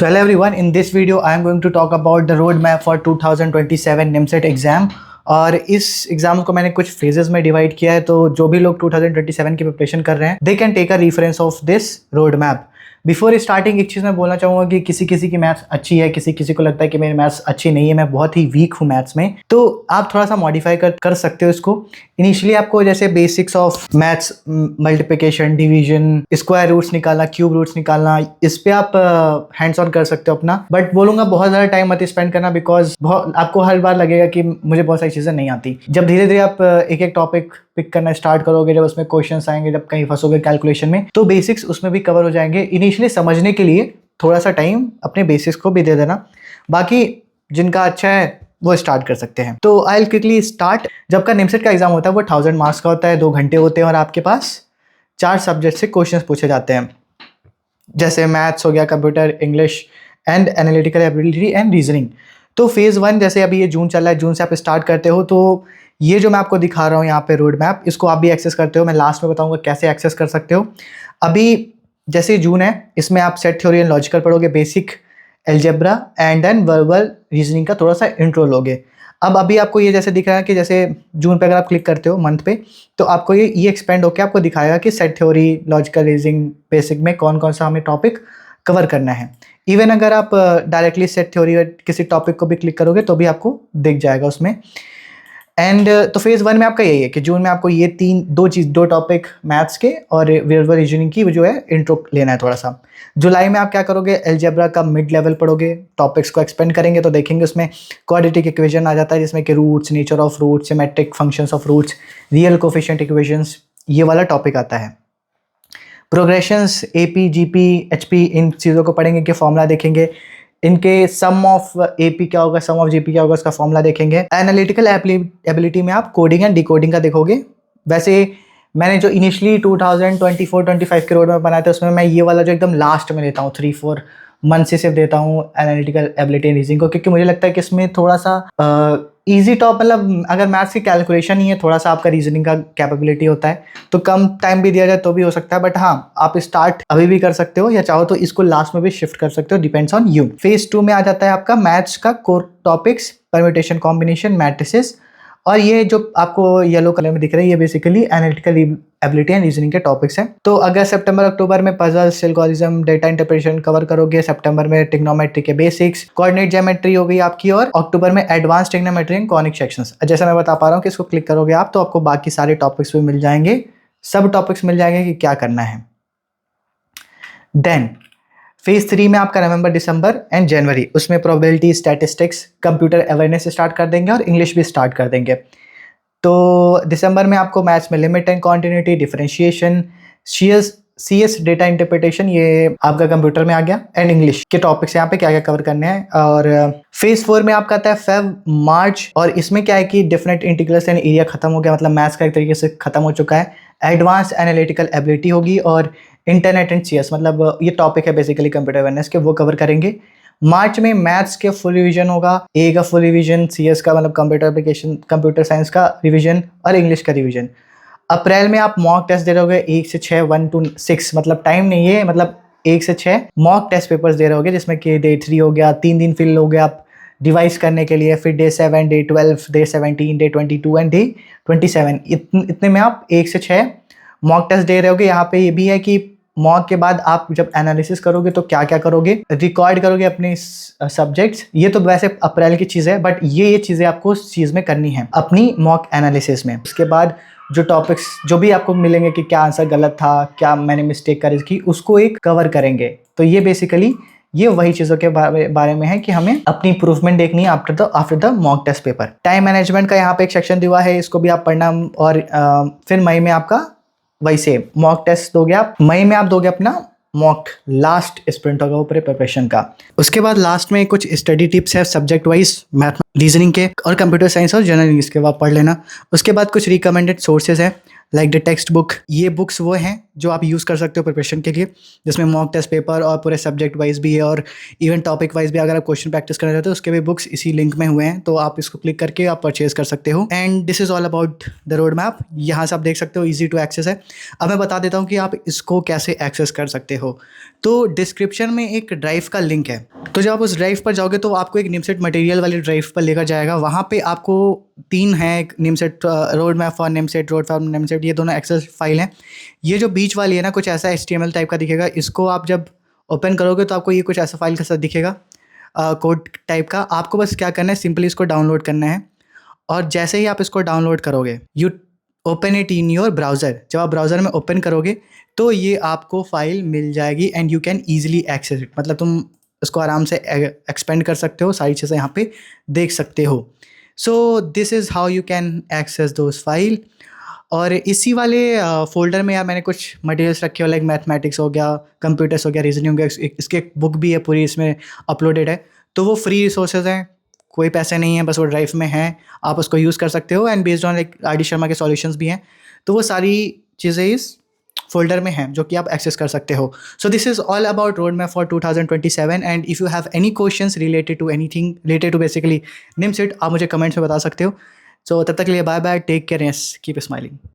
So hello everyone, in this video I am going to talk about the roadmap for 2027 NIMSET exam. और इस exam को मैंने कुछ phases में divide किया है, तो जो भी लोग 2027 की प्रिपरेशन कर रहे हैं they can take a reference of this road map. Before starting एक चीज़ मैं बोलना चाहूँगा कि किसी किसी की मैथ्स अच्छी है, किसी किसी को लगता है कि मेरी मैथ्स अच्छी नहीं है, मैं बहुत ही वीक हूँ मैथ्स में, तो आप थोड़ा सा मॉडिफाई कर सकते हो इसको। इनिशियली आपको जैसे basics of maths, multiplication, division, square roots निकालना, क्यूब रूट्स निकालना, इस पे आप हैंड्स ऑन कर सकते हो अपना। बट बोलूँगा बहुत ज़्यादा टाइम मत स्पेंड करना, बिकॉज आपको हर बार लगेगा कि मुझे बहुत सारी चीज़ें नहीं आती। जब धीरे धीरे आप एक एक टॉपिक पिक करना स्टार्ट करोगे, जब उसमें क्वेश्चंस आएंगे, जब कहीं फंसोगे कैलकुलेशन में, तो बेसिक्स उसमें भी कवर हो जाएंगे। इनिशियली समझने के लिए थोड़ा सा टाइम अपने बेसिक्स को भी दे देना, बाकी जिनका अच्छा है वो स्टार्ट कर सकते हैं। तो आई विल क्विकली स्टार्ट। जब का निमसेट का एग्जाम होता है वो 1000 मार्क्स का होता है, 2 घंटे होते हैं, और आपके पास 4 सब्जेक्ट से क्वेश्चंस पूछे जाते हैं, जैसे मैथ्स हो गया, computer, English and analytical ability and reasoning. तो फेज़ 1 जैसे अभी ये जून चल रहा है, जून से आप स्टार्ट करते हो, तो ये जो मैं आपको दिखा रहा हूँ यहाँ पे रोड मैप, इसको आप भी एक्सेस करते हो। मैं लास्ट में बताऊँगा कैसे एक्सेस कर सकते हो। अभी जैसे जून है, इसमें आप सेट थ्योरी एंड लॉजिकल पढ़ोगे, basic algebra and then verbal reasoning का थोड़ा सा इंट्रो लोगे। अब अभी आपको ये जैसे दिख रहा है कि जैसे जून पे अगर आप क्लिक करते हो मंथ पे, तो आपको ये एक्सपेंड होकर आपको दिखाएगा कि set theory, logical reasoning, basic में कौन कौन सा हमें टॉपिक कवर करना है। इवन अगर आप डायरेक्टली सेट थ्योरी या किसी टॉपिक को भी क्लिक करोगे तो भी आपको दिख जाएगा उसमें। एंड तो फेज़ 1 में आपका यही है कि जून में आपको ये दो टॉपिक मैथ्स के और वर्बल रीजनिंग की जो है इंट्रो लेना है थोड़ा सा। जुलाई में आप क्या करोगे, अलजेब्रा का मिड लेवल पढ़ोगे, टॉपिक्स को एक्सपेंड करेंगे, तो देखेंगे उसमें क्वाड्रेटिक इक्वेशन आ जाता है, जिसमें कि roots, nature of roots, symmetric functions of roots, real coefficient equations, ये वाला टॉपिक आता है। प्रोग्रेशंस, एपी, जीपी, एचपी, इन चीज़ों को पढ़ेंगे कि फॉर्मूला देखेंगे, इनके सम ऑफ एपी क्या होगा, सम ऑफ जीपी क्या होगा, उसका फॉर्मूला देखेंगे। एनालिटिकल एबिलिटी में आप कोडिंग एंड डिकोडिंग का देखोगे। वैसे मैंने जो इनिशियली 2024-25 के रोड में बनाया था, उसमें मैं ये वाला जो एकदम लास्ट में देता हूँ, 3-4 मंथ से सिर्फ देता हूँ एनालिटिकल एबिलिटी एंड रीजनिंग को, क्योंकि मुझे लगता है कि इसमें थोड़ा सा ईजी टॉप, मतलब अगर मैथ्स की कैलकुलेशन ही है, थोड़ा सा आपका रीजनिंग का कैपेबिलिटी होता है, तो कम टाइम भी दिया जाए तो भी हो सकता है। बट हाँ, आप स्टार्ट अभी भी कर सकते हो, या चाहो तो इसको लास्ट में भी शिफ्ट कर सकते हो, डिपेंड्स ऑन यू। फेज 2 में आ जाता है आपका मैथ्स का core topics, permutation, combination, matrices, और ये जो आपको येलो कलर में दिख रहा है, ये basically analytical ability and reasoning के टॉपिक्स हैं। तो अगर सितंबर अक्टूबर में puzzles, algorithm, data interpretation cover करोगे, सितंबर में ट्रिग्नोमेट्री के बेसिक्स, कोऑर्डिनेट ज्योमेट्री हो गई आपकी, और अक्टूबर में advance trigonometry and conic sections. जैसा मैं बता पा रहा हूँ कि इसको क्लिक करोगे आप, तो आपको बाकी सारे टॉपिक्स भी मिल जाएंगे, सब टॉपिक्स मिल जाएंगे कि क्या करना है। देन फेज 3 में आपका नवंबर, दिसंबर एंड जनवरी, उसमें probability, statistics, computer awareness start कर देंगे और इंग्लिश भी स्टार्ट कर देंगे। तो दिसंबर में आपको मैथ्स में limit and continuity, differentiation, CS data interpretation, ये आपका कंप्यूटर में आ गया, एंड इंग्लिश के टॉपिक्स यहाँ पे क्या क्या कवर करने हैं। और फेज 4 में आपका आता है फेब मार्च, और इसमें क्या है कि डेफिनेट इंटीग्रल्स एंड एरिया खत्म हो गया, मतलब मैथ्स का एक तरीके से खत्म हो चुका है। एडवांस एनालिटिकल एबिलिटी होगी, और इंटरनेट एंड CS, मतलब ये टॉपिक है बेसिकली कंप्यूटर अवेयरनेस के, वो कवर करेंगे। मार्च में मैथ्स के फुल रिवीजन होगा, ए का फुल रिवीजन, CS का मतलब कंप्यूटर एप्लीकेशन, कंप्यूटर साइंस का रिवीजन, और इंग्लिश का रिवीजन। अप्रैल में आप मॉक टेस्ट दे रहोगे 1 से 6, 1 to 6, मतलब टाइम नहीं है, मतलब 1 से 6 मॉक टेस्ट पेपर्स दे रहोगे, जिसमें कि डे 3 हो गया, 3 दिन फिल हो गया आप डिवाइस करने के लिए, फिर day 7, day 12, day 17, day 22 and day 27। इतने में आप 1 से 6 मॉक टेस्ट दे रहे होगे। यहाँ पे ये भी है कि मॉक के बाद आप जब एनालिसिस करोगे तो क्या क्या करोगे, रिकॉर्ड करोगे अपने सब्जेक्ट्स। ये तो वैसे अप्रैल की चीज़ है, बट ये चीज़ें आपको उस चीज़ में करनी है अपनी मॉक एनालिसिस में। उसके बाद जो टॉपिक्स जो भी आपको मिलेंगे कि क्या आंसर गलत था, क्या मैंने मिस्टेक करी की, उसको एक कवर करेंगे। तो ये बेसिकली ये वही चीज़ों के बारे में है कि हमें अपनी इंप्रूवमेंट देखनी है after the mock test paper. Time management का यहाँ पे एक सेक्शन दिया है, इसको भी आप पढ़ना। और फिर मई में आपका वही सेम मॉक टेस्ट दोगे आप, मई में आप दोगे अपना मॉक, लास्ट स्प्रिंट होगा वो पूरे प्रिपरेशन का। उसके बाद लास्ट में कुछ स्टडी टिप्स है सब्जेक्ट वाइज, मैथ, रीजनिंग के और कंप्यूटर साइंस और जनरल इंग्लिश के, वो आप पढ़ लेना। उसके बाद कुछ रिकमेंडेड सोर्सेज है, लाइक द टेक्स्ट बुक, ये बुक्स वो हैं जो आप यूज़ कर सकते हो प्रिपरेशन के लिए, जिसमें मॉक टेस्ट पेपर और पूरे सब्जेक्ट वाइज भी है और इवन टॉपिक वाइज भी अगर आप क्वेश्चन प्रैक्टिस करना चाहते हो उसके भी बुक्स इसी लिंक में हुए हैं, तो आप इसको क्लिक करके आप परचेज कर सकते हो। And this is all about the road map. यहाँ से आप देख सकते हो ईजी टू एक्सेस है। अब मैं बता देता हूँ कि आप इसको कैसे एक्सेस कर सकते हो। तो डिस्क्रिप्शन में एक ड्राइव का लिंक है, तो जब आप उस ड्राइव पर जाओगे तो आपको एक निमसेट मटेरियल वाली ड्राइव पर लेकर जाएगा। वहाँ पे आपको 3 हैं, NIMCET road map for NIMCET, road for NIMCET, ये दोनों एक्सेल फाइल हैं। ये जो बीच वाली है ना, कुछ ऐसा HTML टाइप का दिखेगा। इसको आप जब ओपन करोगे तो आपको ये कुछ ऐसा फाइल का साथ दिखेगा, कोड टाइप का। आपको बस क्या करना है, सिंपली इसको डाउनलोड करना है और जैसे ही आप इसको डाउनलोड करोगे, you open it in your browser. जब आप ब्राउज़र में ओपन करोगे तो ये आपको फाइल मिल जाएगी and you can easily access it. मतलब तुम इसको आराम से एक्सपेंड कर सकते हो, सारी चीज़ें यहाँ पे देख सकते हो। So this is how you can access those file. और इसी वाले फ़ोल्डर में यार मैंने कुछ मटेरियल्स रखे हो, लाइक मैथमेटिक्स हो गया, कंप्यूटर्स हो गया, रीजनिंग हो गया। इसकी एक बुक भी है पूरी, इसमें अपलोडेड है। तो वो फ्री रिसोर्सेज हैं, कोई पैसे नहीं है, बस वो ड्राइव में है, आप उसको यूज़ कर सकते हो। And based on like RD Sharma के सॉल्यूशंस भी हैं, तो वो सारी चीज़ें इस फ़ोल्डर में हैं जो कि आप एक्सेस कर सकते हो। So this is all about road map for 2027। And if you have any questions related to anything related to basically NIMCET, आप मुझे कमेंट्स में बता सकते हो। सो तब तक के लिए bye bye, take care, yes keep smiling.